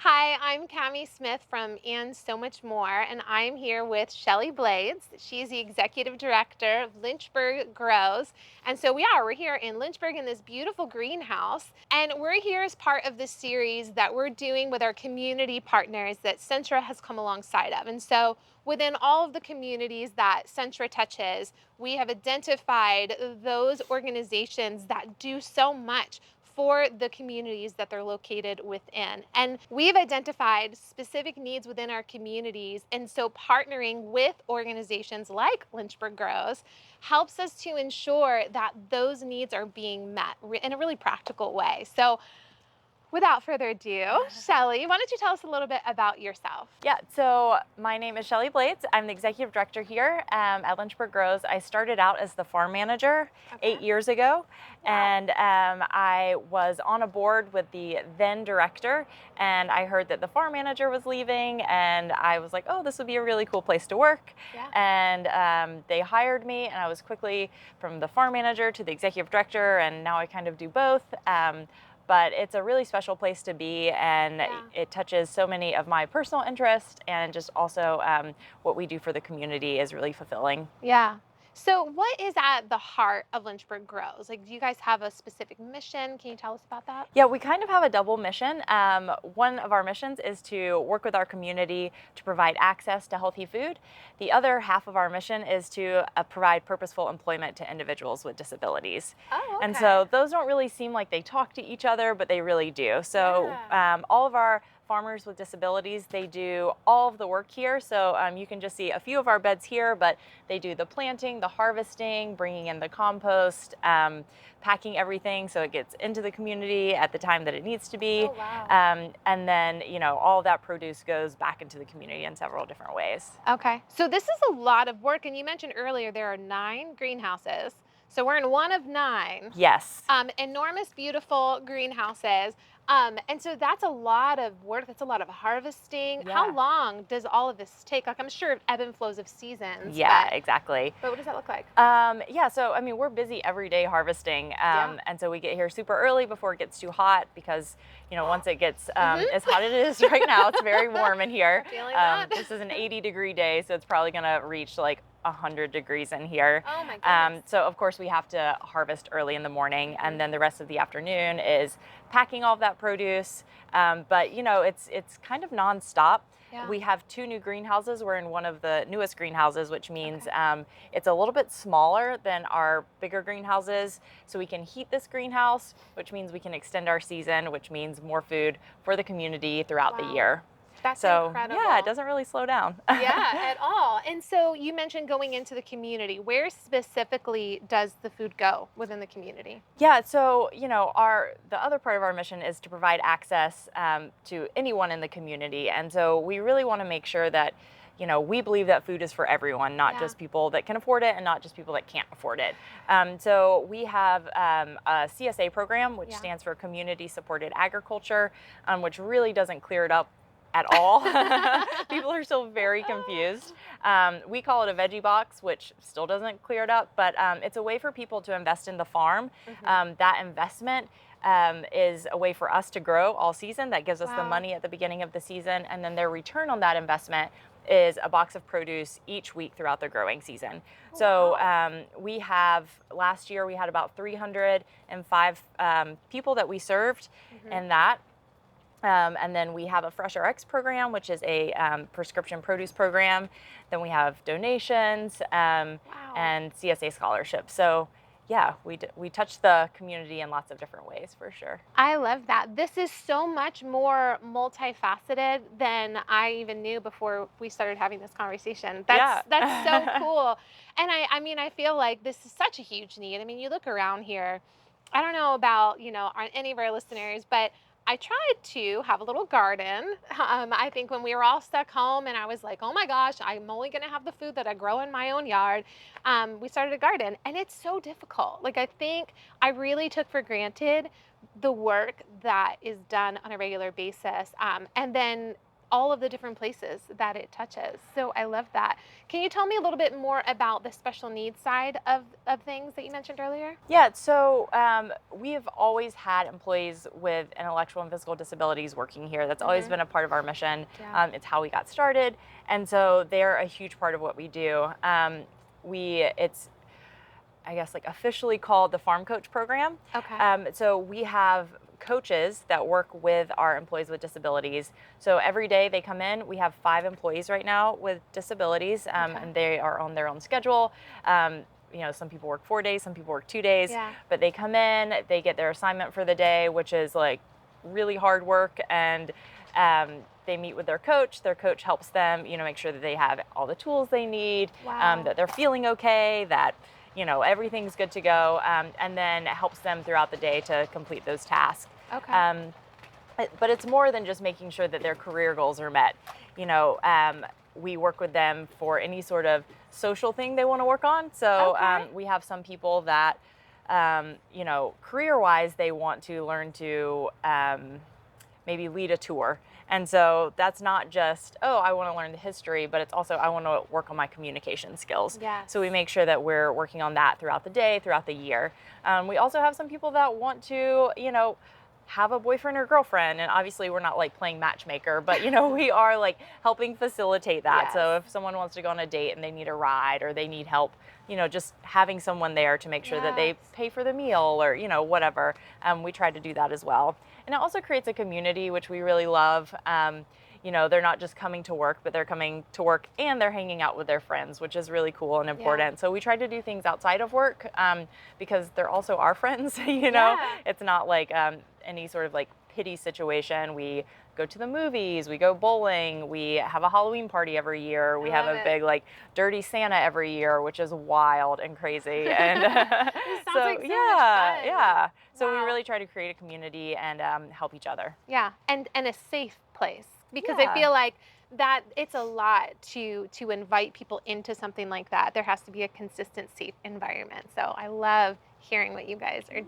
Hi, I'm Cami Smith from And So Much More, and I'm here with Shelley Blades. She's the executive director of Lynchburg Grows. And so we're here in Lynchburg in this beautiful greenhouse. And we're here as part of this series that we're doing with our community partners that Centra has come alongside of. And so within all of the communities that Centra touches, we have identified those organizations that do so much for the communities that they're located within. And we've identified specific needs within our communities. And so partnering with organizations like Lynchburg Grows helps us to ensure that those needs are being met in a really practical way. So without further ado, Shelley, why don't you tell us a little bit about yourself? Yeah, so my name is Shelley Blades. I'm the executive director here at Lynchburg Grows. I started out as the farm manager 8 years ago, and I was on a board with the then director, and I heard that the farm manager was leaving, and I was like, oh, this would be a really cool place to work. And they hired me, and I was quickly from the farm manager to the executive director, and now I kind of do both. But it's a really special place to be, and it touches so many of my personal interests, and just also what we do for the community is really fulfilling. Yeah. So what is at the heart of Lynchburg Grows? Like, do you guys have a specific mission? Can you tell us about that? Yeah, we kind of have a double mission. One of our missions is to work with our community to provide access to healthy food. The other half of our mission is to provide purposeful employment to individuals with disabilities. Oh, okay. And so those don't really seem like they talk to each other, but they really do. So all of our farmers with disabilities, they do all of the work here. So you can just see a few of our beds here, but they do the planting, the harvesting, bringing in the compost, packing everything so it gets into the community at the time that it needs to be. Oh, wow. And then, all of that produce goes back into the community in several different ways. Okay. So this is a lot of work. And you mentioned earlier there are 9 greenhouses. So we're in one of 9. Yes. Enormous, beautiful greenhouses. And so that's a lot of work. That's a lot of harvesting. Yeah. How long does all of this take? Like, I'm sure ebb and flows of seasons. Yeah, exactly. But what does that look like? Yeah, so I mean, we're busy every day harvesting, and so we get here super early before it gets too hot because, once it gets as hot as it is right now, it's very warm in here. Feeling that. This is an 80-degree day, so it's probably gonna reach like 100 degrees in here. Oh my goodness. So of course we have to harvest early in the morning, and then the rest of the afternoon is packing all of that produce. But it's kind of nonstop. Yeah. We have 2 new greenhouses. We're in one of the newest greenhouses, which means it's a little bit smaller than our bigger greenhouses. So we can heat this greenhouse, which means we can extend our season, which means more food for the community throughout the year. That's So incredible. yeah, it doesn't really slow down. Yeah, at all. And so you mentioned going into the community. Where specifically does the food go within the community? Yeah, so the other part of our mission is to provide access to anyone in the community, and so we really want to make sure that we believe that food is for everyone, not just people that can afford it and not just people that can't afford it. So we have a CSA program, which stands for Community Supported Agriculture, which really doesn't clear it up at all. People are still very confused. We call it a veggie box, which still doesn't clear it up, but it's a way for people to invest in the farm. That investment is a way for us to grow all season. That gives us the money at the beginning of the season, and then their return on that investment is a box of produce each week throughout the growing season. So last year we had about 305 people that we served in that. And then we have a FreshRX program, which is a prescription produce program. Then we have donations and CSA scholarships. So yeah, we touch the community in lots of different ways, for sure. I love that. This is so much more multifaceted than I even knew before we started having this conversation. That's so cool. And I mean, I feel like this is such a huge need. I mean, you look around here, I don't know about, on any of our listeners, but I tried to have a little garden. I think when we were all stuck home and I was like, oh my gosh, I'm only going to have the food that I grow in my own yard. We started a garden, and it's so difficult. Like, I think I really took for granted the work that is done on a regular basis. And then all of the different places that it touches. So I love that. Can you tell me a little bit more about the special needs side of things that you mentioned earlier? Yeah, so we have always had employees with intellectual and physical disabilities working here. That's always Hmm. been a part of our mission. Yeah. It's how we got started, and so they're a huge part of what we do. It's, I guess, like officially called the Farm Coach Program. Okay. So we have coaches that work with our employees with disabilities. So every day they come in, we have 5 employees right now with disabilities, Okay. and they are on their own schedule. Some people work 4 days, some people work 2 days, Yeah. but they come in, they get their assignment for the day, which is like really hard work, and they meet with their coach. Their coach helps them, make sure that they have all the tools they need, Wow. that they're feeling okay, that everything's good to go, and then it helps them throughout the day to complete those tasks. Okay. Um, but it's more than just making sure that their career goals are met. We work with them for any sort of social thing they want to work on. So Okay. we have some people that, career-wise, they want to learn to maybe lead a tour. And so that's not just, oh, I want to learn the history, but it's also, I want to work on my communication skills. Yes. So we make sure that we're working on that throughout the day, throughout the year. We also have some people that want to, have a boyfriend or girlfriend. And obviously we're not like playing matchmaker, but we are like helping facilitate that. Yes. So if someone wants to go on a date and they need a ride or they need help, just having someone there to make sure that they Yes. pay for the meal or, whatever. We try to do that as well. And it also creates a community, which we really love. They're not just coming to work, but they're coming to work and they're hanging out with their friends, which is really cool and important. So we try to do things outside of work, because they're also our friends. Yeah. It's not like any sort of like pity situation. We go to the movies, we go bowling, we have a Halloween party every year, we I have love a it. big like dirty Santa every year, which is wild and crazy. And It sounds so like so much yeah, fun. yeah. So we Wow. really try to create a community and help each other. Yeah, and a safe place because I Yeah. feel like that it's a lot to invite people into something like that. There has to be a consistent safe environment. So I love hearing what you guys are Yeah,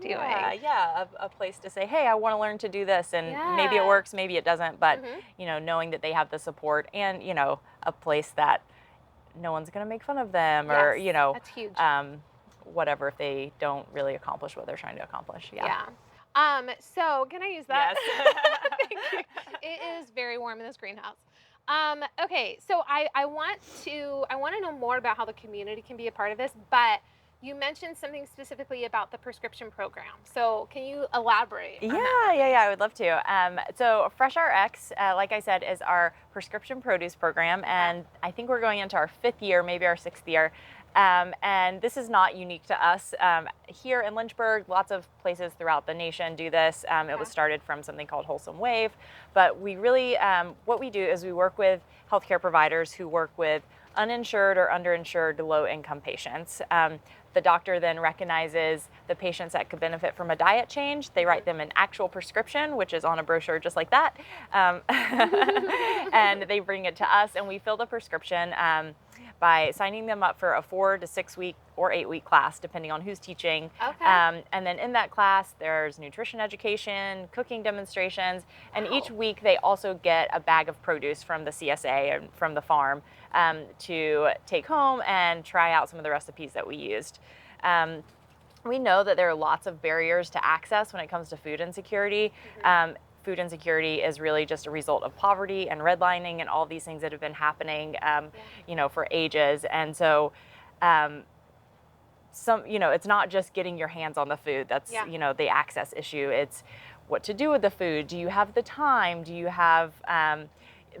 doing. yeah, a place to say, hey, I want to learn to do this, and maybe it Yeah. works, maybe it doesn't, but Mhm. knowing that they have the support and a place that no one's going to make fun of them or Yes, that's huge. whatever if they don't really accomplish what they're trying to accomplish. Yeah. Yeah. So can I use that? Yes. Thank you. It is very warm in this greenhouse. Okay, so I want to know more about how the community can be a part of this, but you mentioned something specifically about the prescription program. So can you elaborate Yeah, on that? yeah, yeah, I would love to. So FreshRX, like I said, is our prescription produce program, Okay. and I think we're going into our 5th year, maybe our 6th year. And this is not unique to us. Here in Lynchburg, lots of places throughout the nation do this. It was Okay. started from something called Wholesome Wave, but we really, what we do is we work with healthcare providers who work with uninsured or underinsured low-income patients. The doctor then recognizes the patients that could benefit from a diet change. They write them an actual prescription, which is on a brochure just like that. And they bring it to us, and we fill the prescription by signing them up for a 4 to 6 week or 8 week class, depending on who's teaching. Okay. And then in that class, there's nutrition education, cooking demonstrations, and each Wow. week they also get a bag of produce from the CSA and from the farm, to take home and try out some of the recipes that we used. Um, we know that there are lots of barriers to access when it comes to food insecurity. Mhm. Food insecurity is really just a result of poverty and redlining and all these things that have been happening, Yeah. for ages. And so, it's not just getting your hands on the food. That's, Yeah. the access issue. It's what to do with the food. Do you have the time? Do you have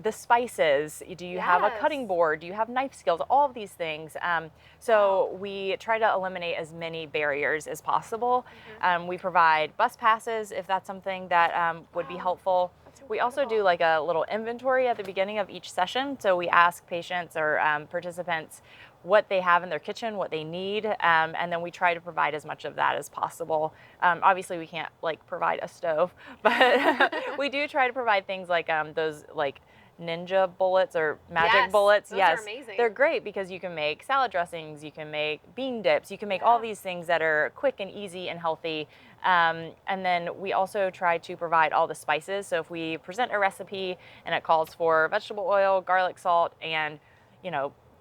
the spices? Do you have a cutting Yes. board? Do you have knife skills? All of these things. Wow. So we try to eliminate as many barriers as possible. Mhm. We provide bus passes if that's something that would be Wow. helpful. That's We also do incredible. like a little inventory at the beginning of each session. So we ask patients or participants what they have in their kitchen, what they need, and then we try to provide as much of that as possible. Obviously, we can't like provide a stove, but we do try to provide things like those like ninja bullets or magic Yes, bullets. those are Yes, amazing. they're great because you can make salad dressings, you can make bean dips, you can make all Yeah. these things that are quick and easy and healthy. And then we also try to provide all the spices. So if we present a recipe and it calls for vegetable oil, garlic salt, and,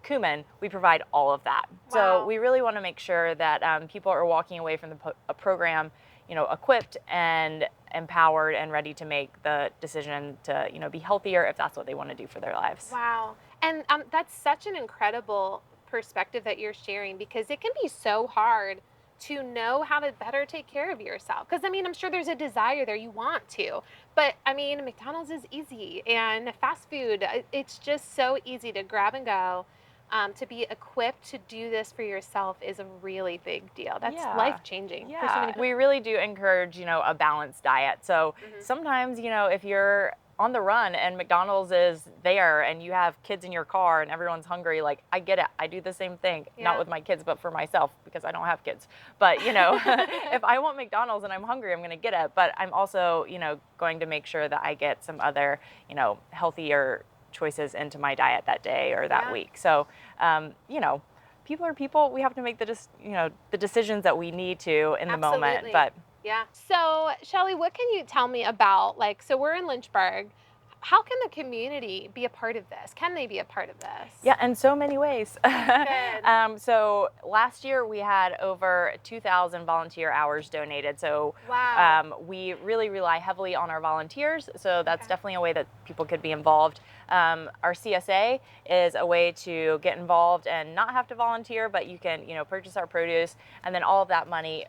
cumin, we provide all of that. So Wow. we really want to make sure that people are walking away from a program, equipped and empowered and ready to make the decision to, be healthier if that's what they want to do for their lives. Wow. And that's such an incredible perspective that you're sharing because it can be so hard to know how to better take care of yourself. Because, I mean, I'm sure there's a desire there, you want to. But, I mean, McDonald's is easy and fast food, it's just so easy to grab and go. To be equipped to do this for yourself is a really big deal. That's Yeah. life changing for so Yeah. many people. We really do encourage, a balanced diet. So Hmm. sometimes, if you're on the run and McDonald's is there and you have kids in your car and everyone's hungry, like I get it. I do the same thing, not Yeah. with my kids, but for myself because I don't have kids. But, if I want McDonald's and I'm hungry, I'm going to get it. But I'm also, going to make sure that I get some other, healthier choices into my diet that day or that Yeah, week. So, people are people. We have to make the decisions that we need to in the moment. absolutely. But Yeah. So, Shelley, what can you tell me about, like, so we're in Lynchburg. How can the community be a part of this? Can they be a part of this? yeah, in so many ways. Good. So last year we had over 2,000 volunteer hours donated. So Wow. we really rely heavily on our volunteers. So that's Okay. definitely a way that people could be involved. Our CSA is a way to get involved and not have to volunteer, but you can, purchase our produce, and then all of that money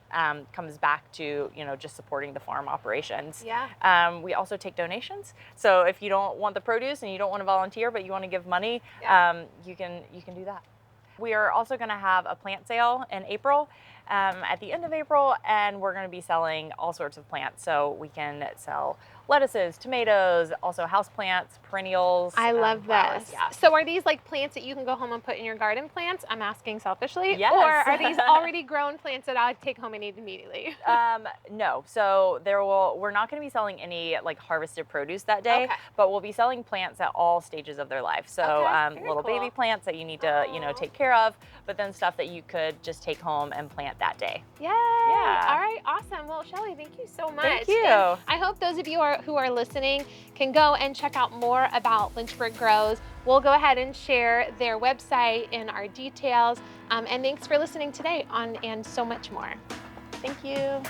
comes back to, just supporting the farm operations. Yeah. We also take donations. So if you don't want the produce and you don't want to volunteer, but you want to give money, Yeah. you can do that. We are also going to have a plant sale in April, at the end of April, and we're going to be selling all sorts of plants. So we can sell lettuces, tomatoes, also houseplants, perennials, I love flowers. this. Yeah. So, are these like plants that you can go home and put in your garden plants? I'm asking selfishly. Or Yes. are these already grown plants that I take home and eat immediately? No. So we're not going to be selling any like harvested produce that day, Okay. but we'll be selling plants at all stages of their life. So Okay. Very little baby cool. plants that you need to, Oh. take care of, but then stuff that you could just take home and plant that day. Yay! Yeah. All right, awesome. Well, Shelley, thank you so much. Thank you. And I hope those of you who are listening can go and check out more about Lynchburg Grows. We'll go ahead and share their website in our details. And thanks for listening today on And So Much More. Thank you.